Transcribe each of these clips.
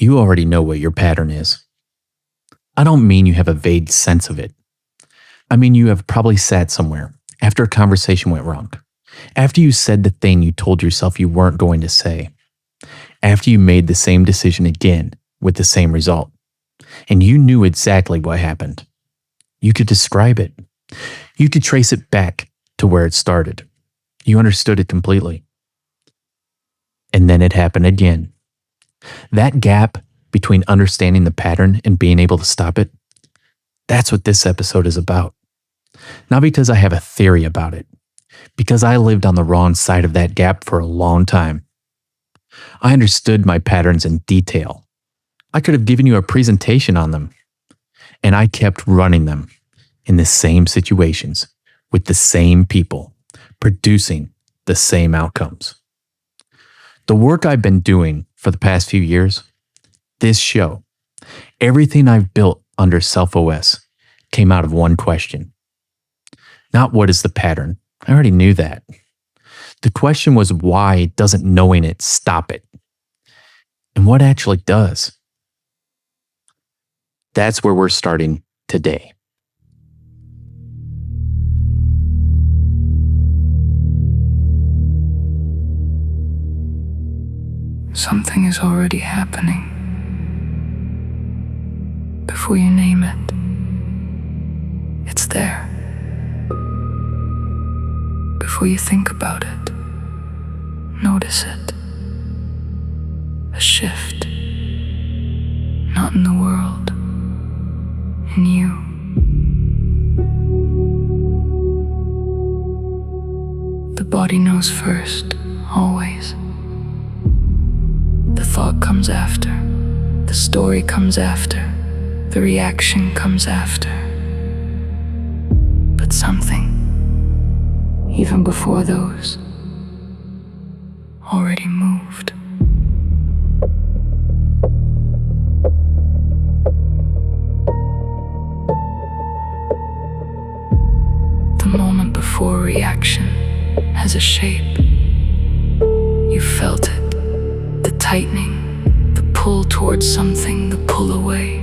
You already know what your pattern is. I don't mean you have a vague sense of it. I mean you have probably sat somewhere after a conversation went wrong, after you said the thing you told yourself you weren't going to say, after you made the same decision again with the same result, and you knew exactly what happened. You could describe it. You could trace it back to where it started. You understood it completely. And then it happened again. That gap between understanding the pattern and being able to stop it, that's what this episode is about. Not because I have a theory about it, because I lived on the wrong side of that gap for a long time. I understood my patterns in detail. I could have given you a presentation on them. And I kept running them in the same situations, with the same people, producing the same outcomes. The work I've been doing for the past few years, this show, everything I've built under Self-OS came out of one question. Not what is the pattern? I already knew that. The question was why doesn't knowing it stop it? And what actually does? That's where we're starting today. Something is already happening. Before you name it, it's there. Before you think about it, notice it. A shift. Not in the world, in you. The body knows first, always. The thought comes after. The story comes after. The reaction comes after. But something, even before those, already moved. The moment before reaction has a shape. You felt it. The tightening, the pull towards something, the pull away.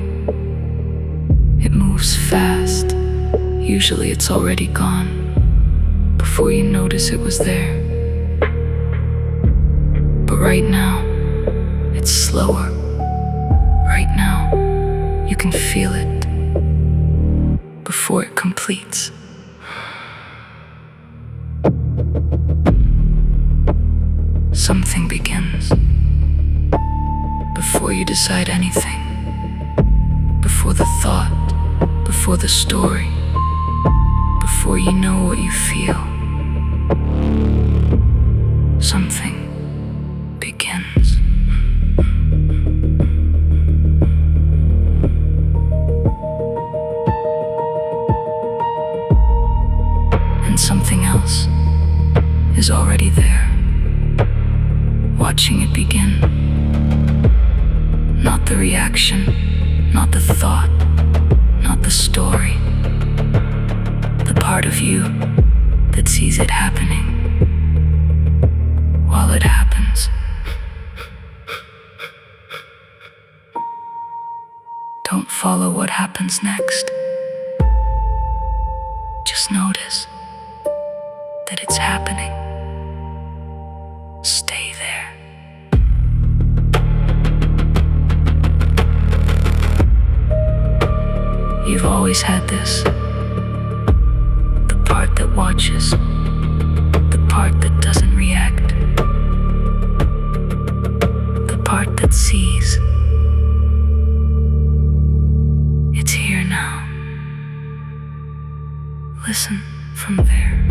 It moves fast. Usually it's already gone before you notice it was there. But right now, it's slower. Right now, you can feel it before it completes. Something begins. Before you decide anything, before the thought, before the story, before you know what you feel, something begins. And something else is already there, watching it begin. Not the reaction, not the thought, not the story. The part of you that sees it happening while it happens. Don't follow what happens next. Just notice that it's happening. Stay there. You've always had this. The part that watches. The part that doesn't react. The part that sees. It's here now. Listen from there.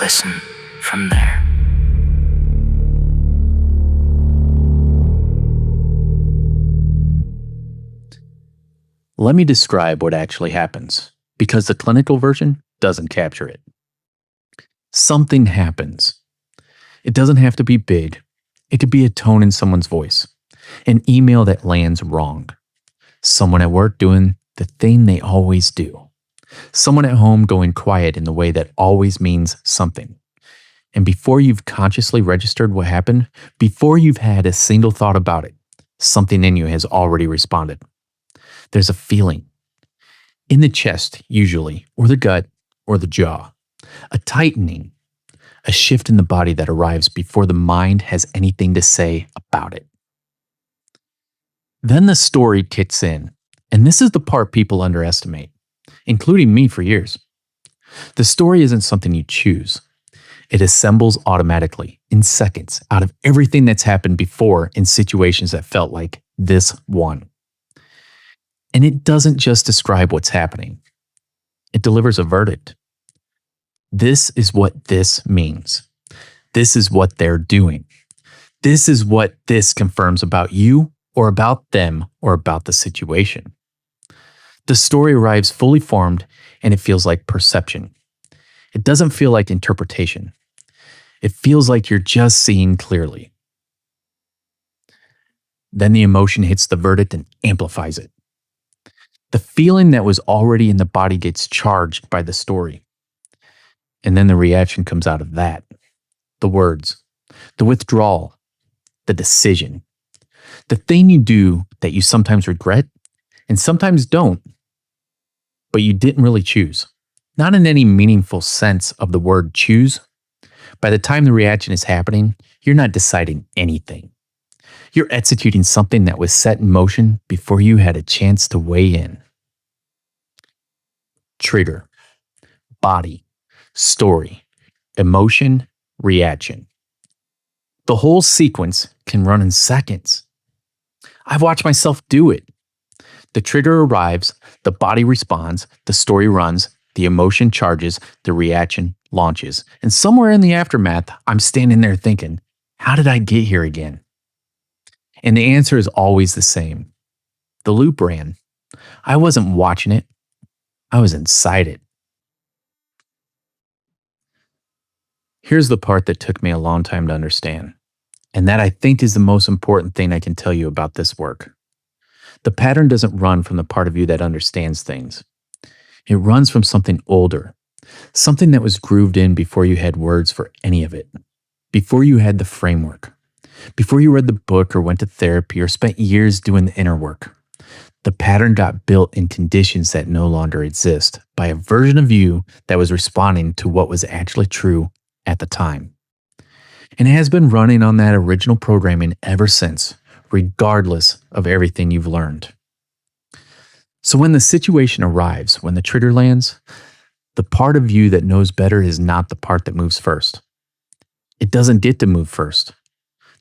Listen from there. Let me describe what actually happens, because the clinical version doesn't capture it. Something happens. It doesn't have to be big. It could be a tone in someone's voice, an email that lands wrong, someone at work doing the thing they always do, someone at home going quiet in the way that always means something. And before you've consciously registered what happened, before you've had a single thought about it, something in you has already responded. There's a feeling in the chest, usually, or the gut, or the jaw, a tightening, a shift in the body that arrives before the mind has anything to say about it. Then the story kicks in, and this is the part people underestimate, including me for years. The story isn't something you choose. It assembles automatically, in seconds, out of everything that's happened before in situations that felt like this one. And it doesn't just describe what's happening. It delivers a verdict. This is what this means. This is what they're doing. This is what this confirms about you or about them or about the situation. The story arrives fully formed and it feels like perception. It doesn't feel like interpretation. It feels like you're just seeing clearly. Then the emotion hits the verdict and amplifies it. The feeling that was already in the body gets charged by the story. And then the reaction comes out of that. The words, the withdrawal, the decision, the thing you do that you sometimes regret and sometimes don't, but you didn't really choose. Not in any meaningful sense of the word choose. By the time the reaction is happening, you're not deciding anything. You're executing something that was set in motion before you had a chance to weigh in. Trigger, body, story, emotion, reaction. The whole sequence can run in seconds. I've watched myself do it. The trigger arrives, the body responds, the story runs, the emotion charges, the reaction launches. And somewhere in the aftermath, I'm standing there thinking, how did I get here again? And the answer is always the same. The loop ran. I wasn't watching it. I was inside it. Here's the part that took me a long time to understand, and that I think is the most important thing I can tell you about this work. The pattern doesn't run from the part of you that understands things. It runs from something older, something that was grooved in before you had words for any of it, before you had the framework, before you read the book or went to therapy or spent years doing the inner work. The pattern got built in conditions that no longer exist by a version of you that was responding to what was actually true at the time. And it has been running on that original programming ever since, regardless of everything you've learned. So when the situation arrives, when the trigger lands, the part of you that knows better is not the part that moves first. It doesn't get to move first.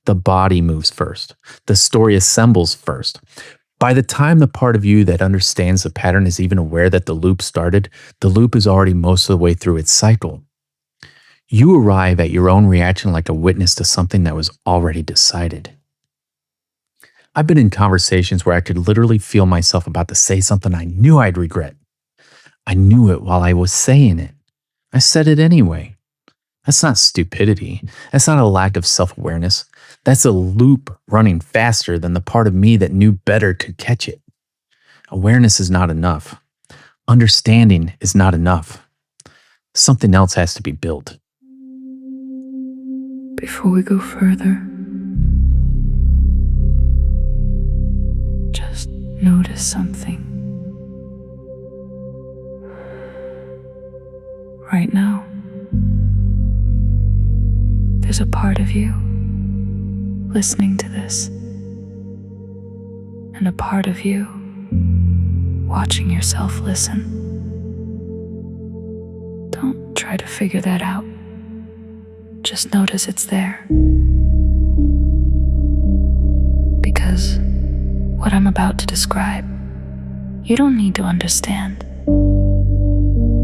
The body moves first. The story assembles first. By the time the part of you that understands the pattern is even aware that the loop started, the loop is already most of the way through its cycle. You arrive at your own reaction like a witness to something that was already decided. I've been in conversations where I could literally feel myself about to say something I knew I'd regret. I knew it while I was saying it. I said it anyway. That's not stupidity. That's not a lack of self-awareness. That's a loop running faster than the part of me that knew better could catch it. Awareness is not enough. Understanding is not enough. Something else has to be built. Before we go further, just notice something. Right now, there's a part of you listening to this, and a part of you watching yourself listen. Don't try to figure that out. Just notice it's there. Because what I'm about to describe, you don't need to understand.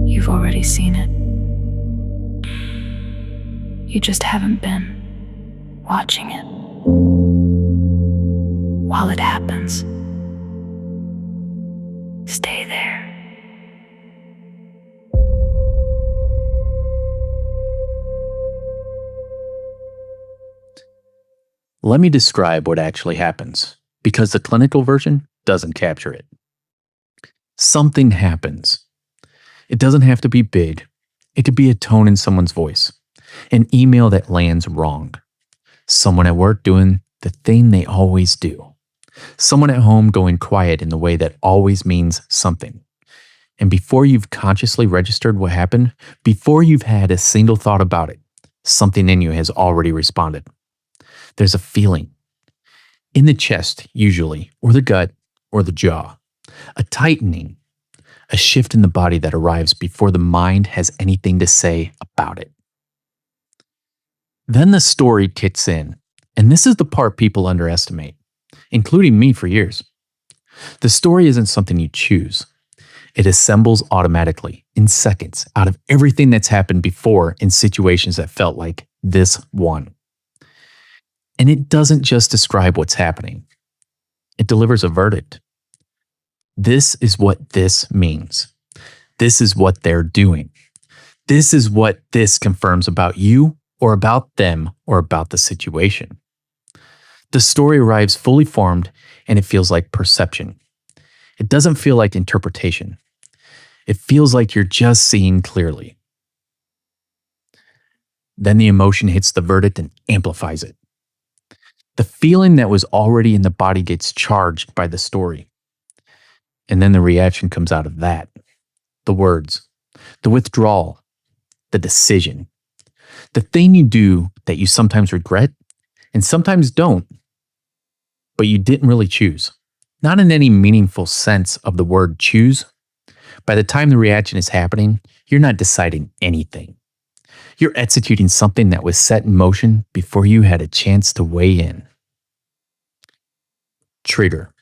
You've already seen it. You just haven't been watching it while it happens. there. Let me describe what actually happens, because the clinical version doesn't capture it. Something happens. It doesn't have to be big. It could be a tone in someone's voice, an email that lands wrong, someone at work doing the thing they always do, someone at home going quiet in the way that always means something. And before you've consciously registered what happened, before you've had a single thought about it, something in you has already responded. There's a feeling in the chest, usually, or the gut, or the jaw, a tightening, a shift in the body that arrives before the mind has anything to say about it. Then the story kicks in, and this is the part people underestimate, including me for years. The story isn't something you choose. It assembles automatically, in seconds, out of everything that's happened before in situations that felt like this one. And it doesn't just describe what's happening. It delivers a verdict. This is what this means. This is what they're doing. This is what this confirms about you or about them or about the situation. The story arrives fully formed and it feels like perception. It doesn't feel like interpretation. It feels like you're just seeing clearly. Then the emotion hits the verdict and amplifies it. The feeling that was already in the body gets charged by the story. And then the reaction comes out of that. The words, the withdrawal, the decision, the thing you do that you sometimes regret and sometimes don't, but you didn't really choose. Not in any meaningful sense of the word choose. By the time the reaction is happening, you're not deciding anything. You're executing something that was set in motion before you had a chance to weigh in. Trigger,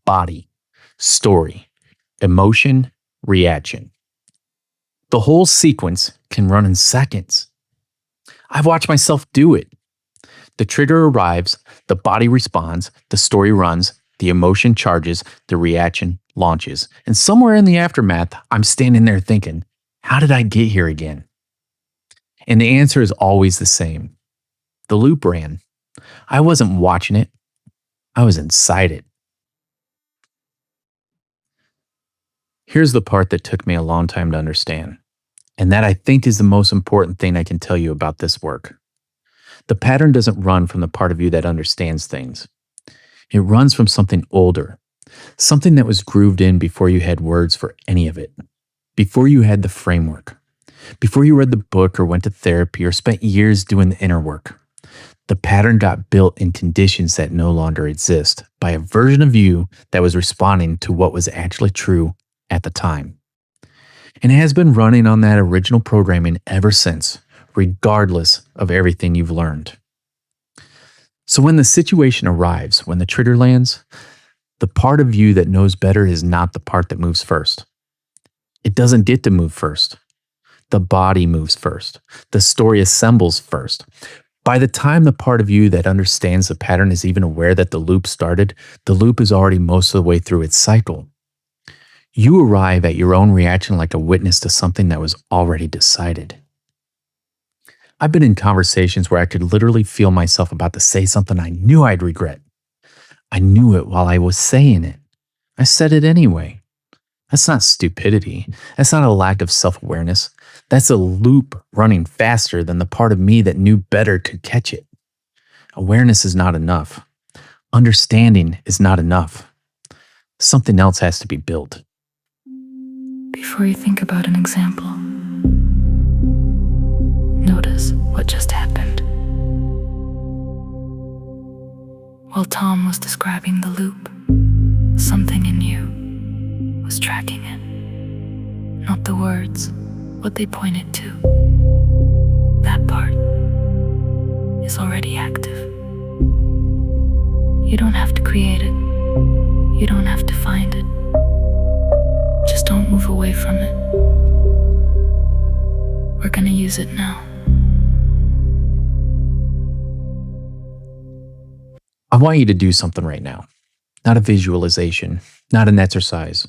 body, story, emotion, reaction. The whole sequence can run in seconds. I've watched myself do it. The trigger arrives, the body responds, the story runs, the emotion charges, the reaction launches. And somewhere in the aftermath, I'm standing there thinking, how did I get here again? And the answer is always the same. The loop ran. I wasn't watching it. I was inside it. Here's the part that took me a long time to understand, and that I think is the most important thing I can tell you about this work. The pattern doesn't run from the part of you that understands things. It runs from something older, something that was grooved in before you had words for any of it, before you had the framework, before you read the book or went to therapy or spent years doing the inner work. The pattern got built in conditions that no longer exist by a version of you that was responding to what was actually true at the time. And it has been running on that original programming ever since, regardless of everything you've learned. So when the situation arrives, when the trigger lands, the part of you that knows better is not the part that moves first. It doesn't get to move first. The body moves first. The story assembles first. By the time the part of you that understands the pattern is even aware that the loop started, the loop is already most of the way through its cycle. You arrive at your own reaction like a witness to something that was already decided. I've been in conversations where I could literally feel myself about to say something I knew I'd regret. I knew it while I was saying it. I said it anyway. That's not stupidity. That's not a lack of self-awareness. That's a loop running faster than the part of me that knew better could catch it. Awareness is not enough. Understanding is not enough. Something else has to be built. Before you think about an example, notice what just happened. While Tom was describing the loop, something in you was tracking it. Not the words, what they pointed to. That part is already active. You don't have to create it. You don't have to find it. Just don't move away from it. We're gonna use it now. I want you to do something right now. Not a visualization, not an exercise.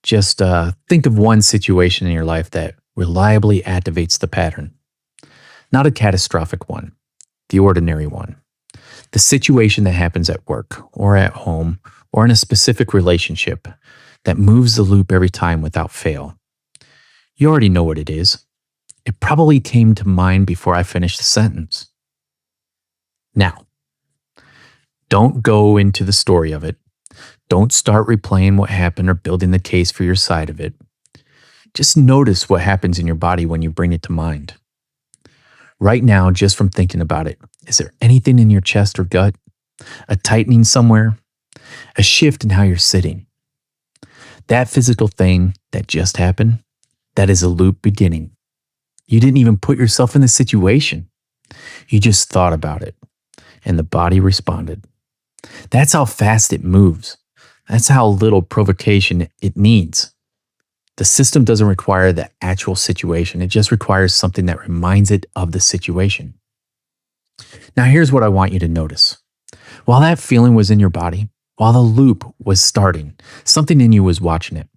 Just think of one situation in your life that reliably activates the pattern. Not a catastrophic one, the ordinary one. The situation that happens at work or at home or in a specific relationship that moves the loop every time without fail. You already know what it is. It probably came to mind before I finished the sentence. Now, don't go into the story of it. Don't start replaying what happened or building the case for your side of it. Just notice what happens in your body when you bring it to mind. Right now, just from thinking about it, is there anything in your chest or gut? A tightening somewhere? A shift in how you're sitting? That physical thing that just happened, that is a loop beginning. You didn't even put yourself in the situation. You just thought about it, and the body responded. That's how fast it moves. That's how little provocation it needs. The system doesn't require the actual situation. It just requires something that reminds it of the situation. Now, here's what I want you to notice. While that feeling was in your body, while the loop was starting, something in you was watching it.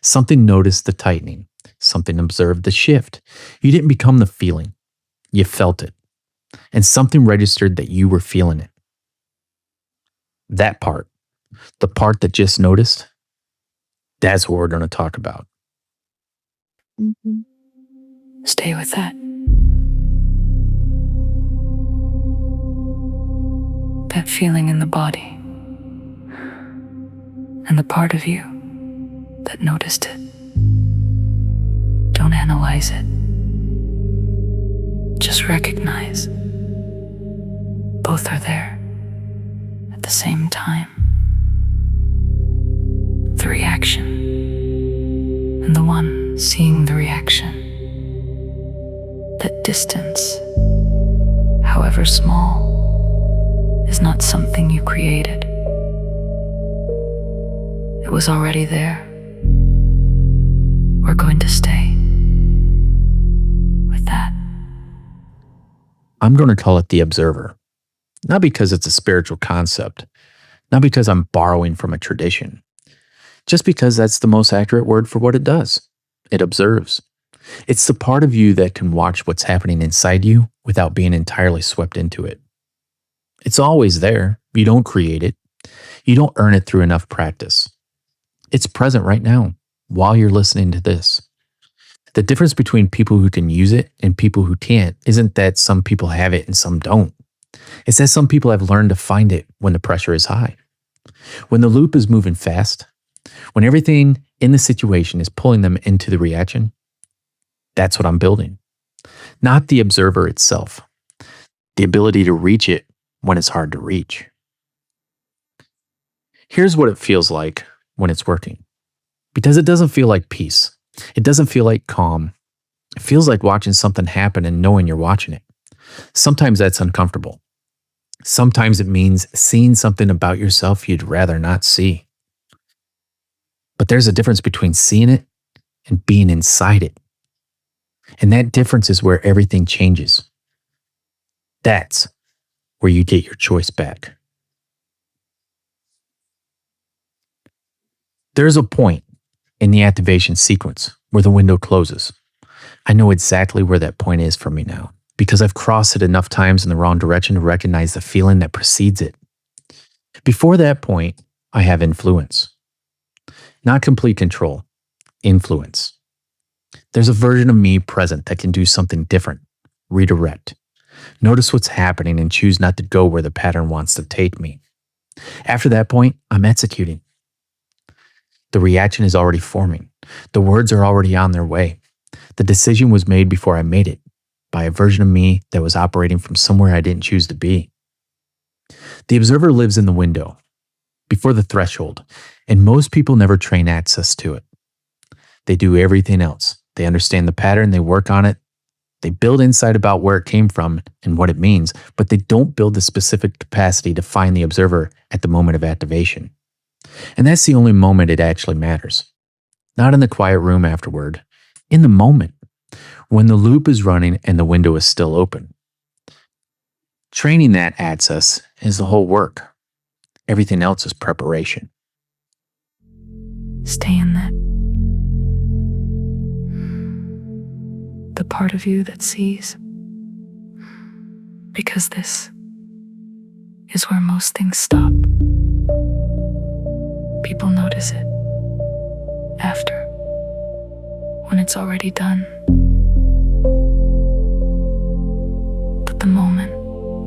Something noticed the tightening. Something observed the shift. You didn't become the feeling. You felt it. And something registered that you were feeling it. That part, the part that just noticed, that's what we're going to talk about. Stay with that. That feeling in the body. And the part of you that noticed it. Don't analyze it. Just recognize. Both are there at the same time. The reaction and the one seeing the reaction. That distance, however small, is not something you created. It was already there. We're going to stay with that. I'm going to call it the observer. Not because it's a spiritual concept, not because I'm borrowing from a tradition, just because that's the most accurate word for what it does. It observes. It's the part of you that can watch what's happening inside you without being entirely swept into it. It's always there. You don't create it. You don't earn it through enough practice. It's present right now while you're listening to this. The difference between people who can use it and people who can't isn't that some people have it and some don't. It's that some people have learned to find it when the pressure is high. When the loop is moving fast, when everything in the situation is pulling them into the reaction, that's what I'm building. Not the observer itself. The ability to reach it when it's hard to reach. Here's what it feels like when it's working. Because it doesn't feel like peace. It doesn't feel like calm. It feels like watching something happen and knowing you're watching it. Sometimes that's uncomfortable. Sometimes it means seeing something about yourself you'd rather not see. But there's a difference between seeing it and being inside it. And that difference is where everything changes. That's where you get your choice back. There's a point in the activation sequence where the window closes. I know exactly where that point is for me now, because I've crossed it enough times in the wrong direction to recognize the feeling that precedes it. Before that point, I have influence. Not complete control, influence. There's a version of me present that can do something different, redirect. Notice what's happening and choose not to go where the pattern wants to take me. After that point, I'm executing. The reaction is already forming. The words are already on their way. The decision was made before I made it, by a version of me that was operating from somewhere I didn't choose to be. The observer lives in the window, before the threshold, and most people never train access to it. They do everything else. They understand the pattern, they work on it, they build insight about where it came from and what it means, but they don't build the specific capacity to find the observer at the moment of activation. And that's the only moment it actually matters. Not in the quiet room afterward, in the moment, when the loop is running and the window is still open. Training that access is the whole work. Everything else is preparation. Stay in that. part of you that sees. Because this is where most things stop. People notice it after, when it's already done. But the moment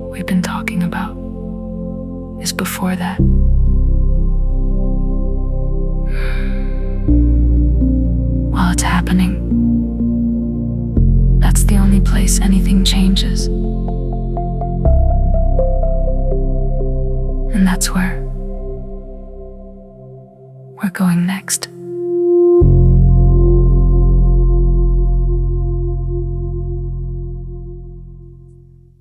we've been talking about is before that. While it's happening, that's the only place anything changes. And that's where we're going next.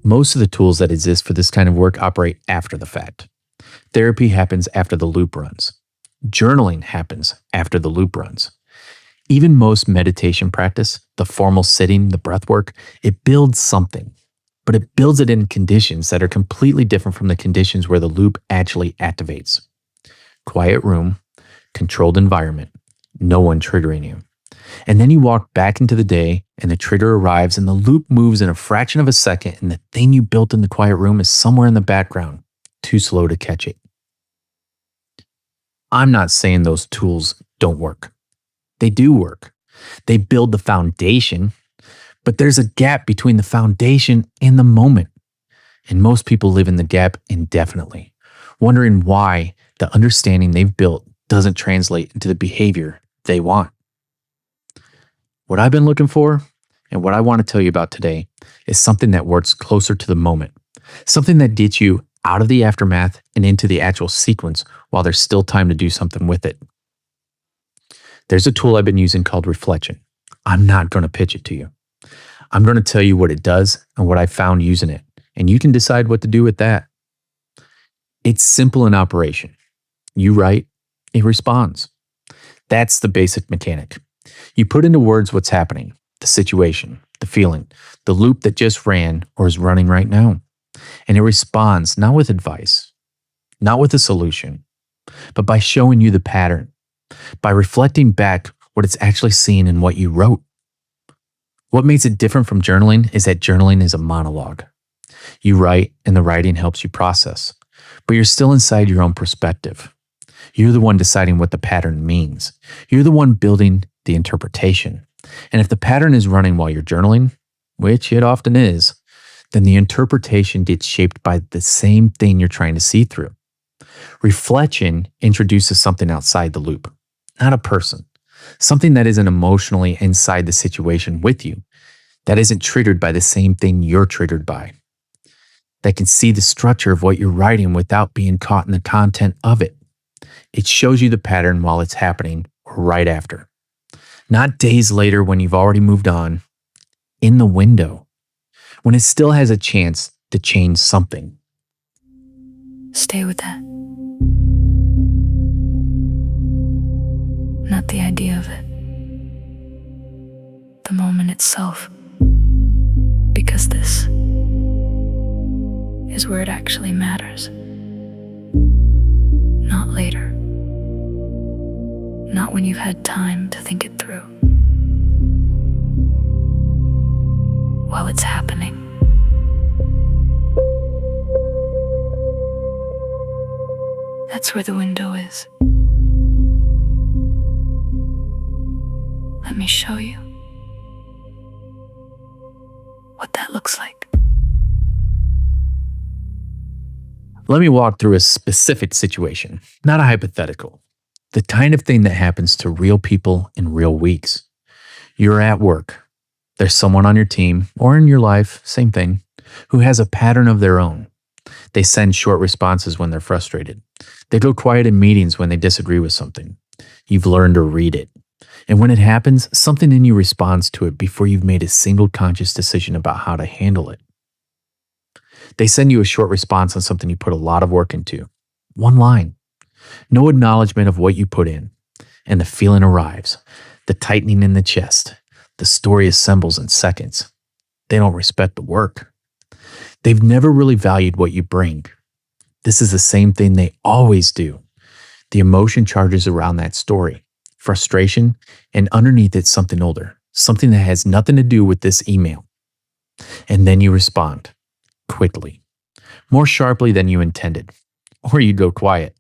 Most of the tools that exist for this kind of work operate after the fact. Therapy happens after the loop runs. Journaling happens after the loop runs. Even most meditation practice, the formal sitting, the breath work, it builds something, but it builds it in conditions that are completely different from the conditions where the loop actually activates. Quiet room, controlled environment, no one triggering you. And then you walk back into the day and the trigger arrives and the loop moves in a fraction of a second and the thing you built in the quiet room is somewhere in the background, too slow to catch it. I'm not saying those tools don't work. They do work. They build the foundation, but there's a gap between the foundation and the moment. And most people live in the gap indefinitely, wondering why the understanding they've built doesn't translate into the behavior they want. What I've been looking for and what I want to tell you about today is something that works closer to the moment, something that gets you out of the aftermath and into the actual sequence while there's still time to do something with it. There's a tool I've been using called reflection. I'm not going to pitch it to you. I'm going to tell you what it does and what I found using it, and you can decide what to do with that. It's simple in operation. You write, it responds. That's the basic mechanic. You put into words what's happening, the situation, the feeling, the loop that just ran or is running right now. And it responds not with advice, not with a solution, but by showing you the pattern, by reflecting back what it's actually seeing in what you wrote. What makes it different from journaling is that journaling is a monologue. You write and the writing helps you process, but you're still inside your own perspective. You're the one deciding what the pattern means. You're the one building the interpretation. And if the pattern is running while you're journaling, which it often is, then the interpretation gets shaped by the same thing you're trying to see through. Reflection introduces something outside the loop, not a person, something that isn't emotionally inside the situation with you, that isn't triggered by the same thing you're triggered by, that can see the structure of what you're writing without being caught in the content of it. It shows you the pattern while it's happening or right after. Not days later when you've already moved on, in the window, when it still has a chance to change something. Stay with that. Not the idea of it. The moment itself. Because this is where it actually matters. Not later. Not when you've had time to think it through. While it's happening. That's where the window is. Let me show you what that looks like. Let me walk through a specific situation, not a hypothetical. The kind of thing that happens to real people in real weeks. You're at work. There's someone on your team or in your life, same thing, who has a pattern of their own. They send short responses when they're frustrated. They go quiet in meetings when they disagree with something. You've learned to read it. And when it happens, something in you responds to it before you've made a single conscious decision about how to handle it. They send you a short response on something you put a lot of work into. One line. No acknowledgement of what you put in. And the feeling arrives. The tightening in the chest. The story assembles in seconds. They don't respect the work. They've never really valued what you bring. This is the same thing they always do. The emotion charges around that story. Frustration, and underneath it something older. something that has nothing to do with this email. And then you respond quickly, more sharply than you intended, or you go quiet,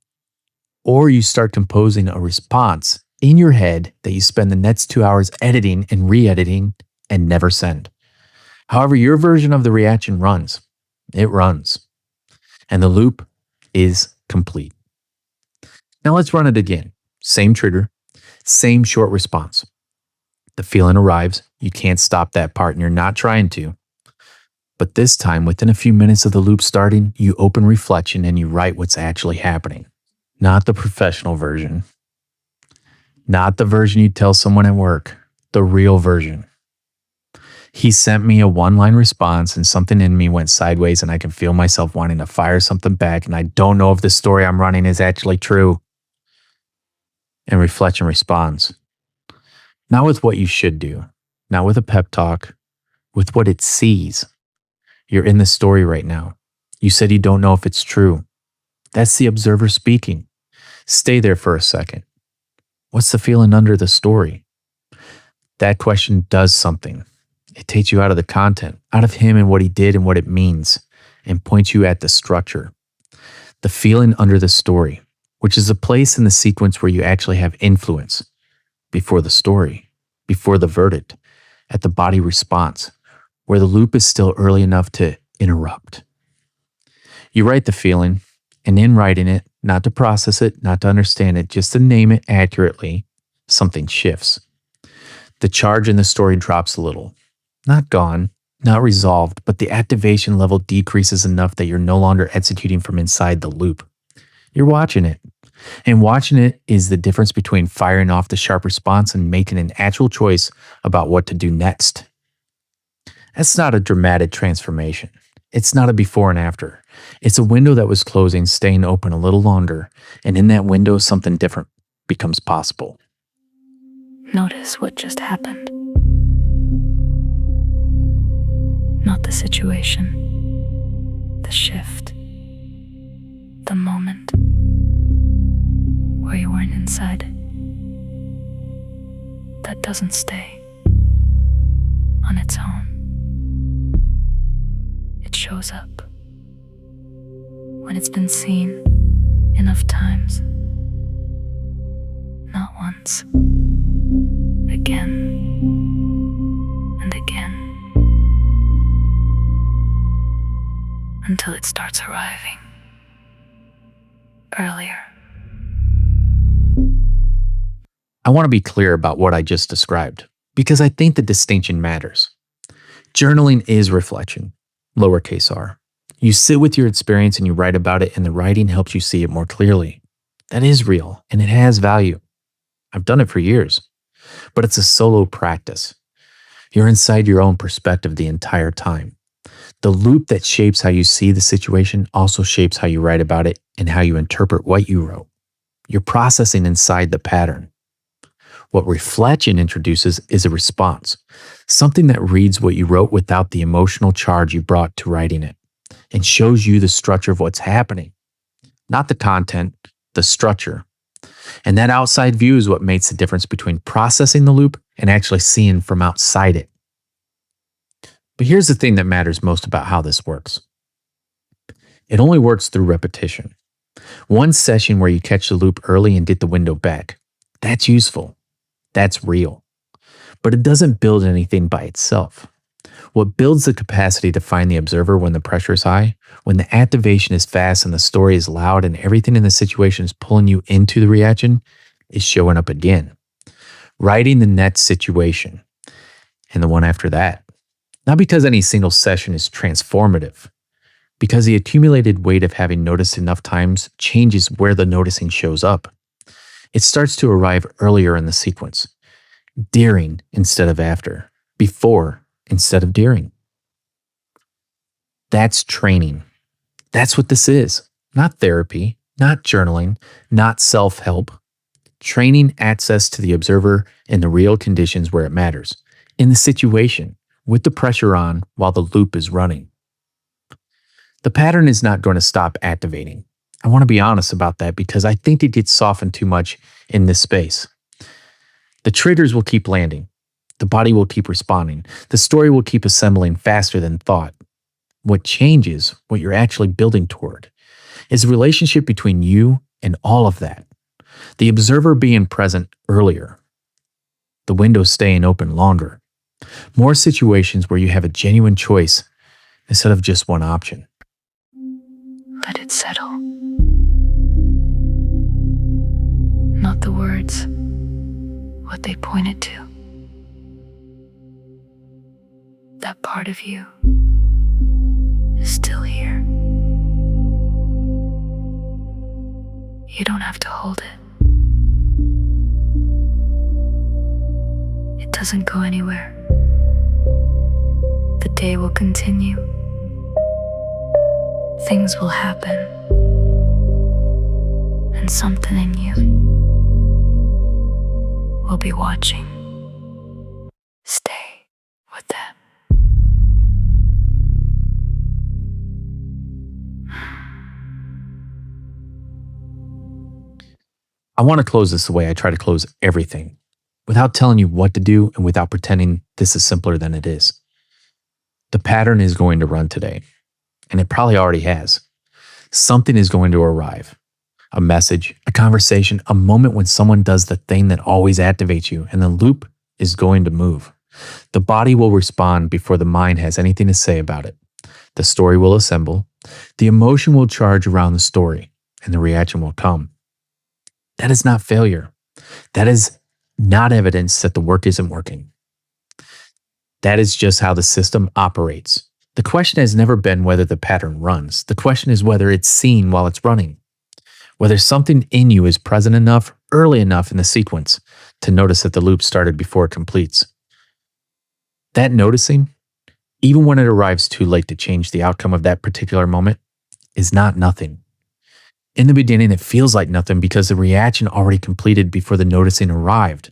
or you start composing a response in your head that you spend the next 2 hours editing and re-editing and never send. However, your version of the reaction runs. It runs. And the loop is complete. Now let's run it again. Same trigger, same short response. The feeling arrives. You can't stop that part and you're not trying to. But this time, within a few minutes of the loop starting, you open reflection and you write what's actually happening. Not the professional version. Not the version you tell someone at work. The real version. He sent me a one-line response and something in me went sideways and I can feel myself wanting to fire something back and I don't know if the story I'm running is actually true. And reflection responds. Not with what you should do. Not with a pep talk. With what it sees. You're in the story right now. You said you don't know if it's true. That's the observer speaking. Stay there for a second. What's the feeling under the story? That question does something. It takes you out of the content, out of him and what he did and what it means, and points you at the structure. The feeling under the story, which is a place in the sequence where you actually have influence. Before the story, before the verdict, at the body response, where the loop is still early enough to interrupt. You write the feeling, and in writing it, not to process it, not to understand it, just to name it accurately, something shifts. The charge in the story drops a little. Not gone, not resolved, but the activation level decreases enough that you're no longer executing from inside the loop. You're watching it. And watching it is the difference between firing off the sharp response and making an actual choice about what to do next. That's not a dramatic transformation. It's not a before and after. It's a window that was closing, staying open a little longer, and in that window, something different becomes possible. Notice what just happened. Not the situation, the shift, the moment where you weren't inside it. That doesn't stay on its own. It shows up when it's been seen enough times. Not once, again and again, until it starts arriving earlier. I want to be clear about what I just described, because I think the distinction matters. Journaling is reflection, lowercase r. You sit with your experience and you write about it, and the writing helps you see it more clearly. That is real, and it has value. I've done it for years, but it's a solo practice. You're inside your own perspective the entire time. The loop that shapes how you see the situation also shapes how you write about it and how you interpret what you wrote. You're processing inside the pattern. What reflection introduces is a response, something that reads what you wrote without the emotional charge you brought to writing it, and shows you the structure of what's happening. Not the content, the structure. And that outside view is what makes the difference between processing the loop and actually seeing from outside it. But here's the thing that matters most about how this works. It only works through repetition. One session where you catch the loop early and get the window back, that's useful. That's real. But it doesn't build anything by itself. What builds the capacity to find the observer when the pressure is high, when the activation is fast and the story is loud and everything in the situation is pulling you into the reaction, is showing up again. Writing the next situation and the one after that. Not because any single session is transformative, because the accumulated weight of having noticed enough times changes where the noticing shows up. It starts to arrive earlier in the sequence, during instead of after, before instead of during. That's training. That's what this is. Not therapy, not journaling, not self-help. Training access to the observer in the real conditions where it matters, in the situation, with the pressure on while the loop is running. The pattern is not going to stop activating. I want to be honest about that because I think it gets softened too much in this space. The triggers will keep landing. The body will keep responding. The story will keep assembling faster than thought. What changes, what you're actually building toward, is the relationship between you and all of that. The observer being present earlier, the window staying open longer, more situations where you have a genuine choice instead of just one option. Let it settle. Not the words, what they pointed to. That part of you is still here. You don't have to hold it. It doesn't go anywhere. The day will continue. Things will happen. And something in you will be watching. Stay with them. I want to close this the way I try to close everything, without telling you what to do and without pretending this is simpler than it is. The pattern is going to run today, and it probably already has. Something is going to arrive. A message, a conversation, a moment when someone does the thing that always activates you, and the loop is going to move. The body will respond before the mind has anything to say about it. The story will assemble. The emotion will charge around the story, and the reaction will come. That is not failure. That is not evidence that the work isn't working. That is just how the system operates. The question has never been whether the pattern runs. The question is whether it's seen while it's running. Whether something in you is present enough, early enough in the sequence to notice that the loop started before it completes. That noticing, even when it arrives too late to change the outcome of that particular moment, is not nothing. In the beginning, it feels like nothing because the reaction already completed before the noticing arrived.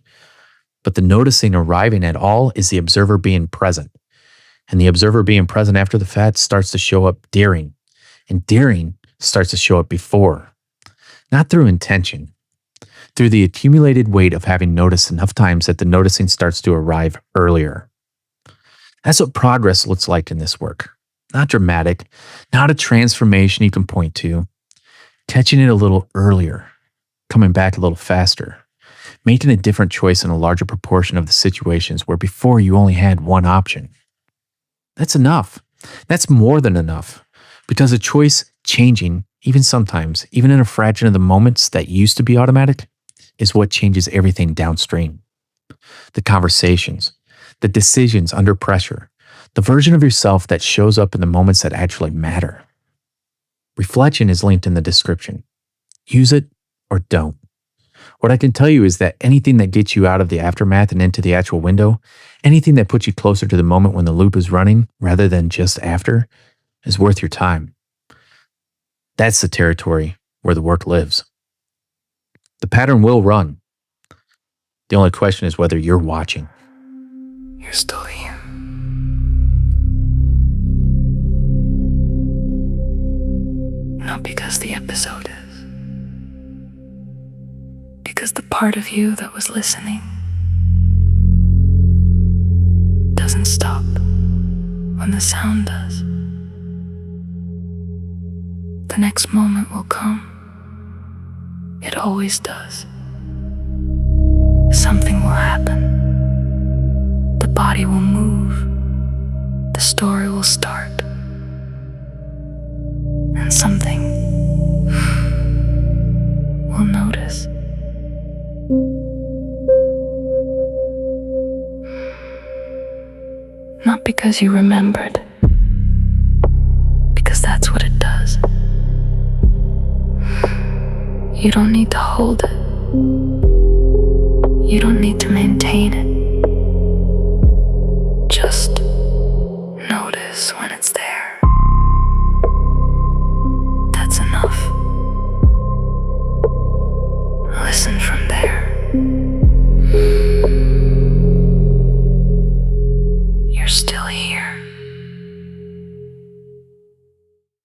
But the noticing arriving at all is the observer being present. And the observer being present after the fact starts to show up during. And during starts to show up before. Not through intention. Through the accumulated weight of having noticed enough times that the noticing starts to arrive earlier. That's what progress looks like in this work. Not dramatic, not a transformation you can point to. Catching it a little earlier, coming back a little faster, making a different choice in a larger proportion of the situations where before you only had one option. That's enough. That's more than enough. Because a choice changing, even sometimes, even in a fraction of the moments that used to be automatic, is what changes everything downstream. The conversations, the decisions under pressure, the version of yourself that shows up in the moments that actually matter. Reflection is linked in the description. Use it or don't. What I can tell you is that anything that gets you out of the aftermath and into the actual window, anything that puts you closer to the moment when the loop is running rather than just after, is worth your time. That's the territory where the work lives. The pattern will run. The only question is whether you're watching. You're still here. Not because the episode is. Because the part of you that was listening doesn't stop when the sound does. The next moment will come. It always does. Something will happen. The body will move. The story will start. And something will notice. Not because you remembered, because that's what it does. You don't need to hold it. You don't need to maintain it. Just notice when it's there.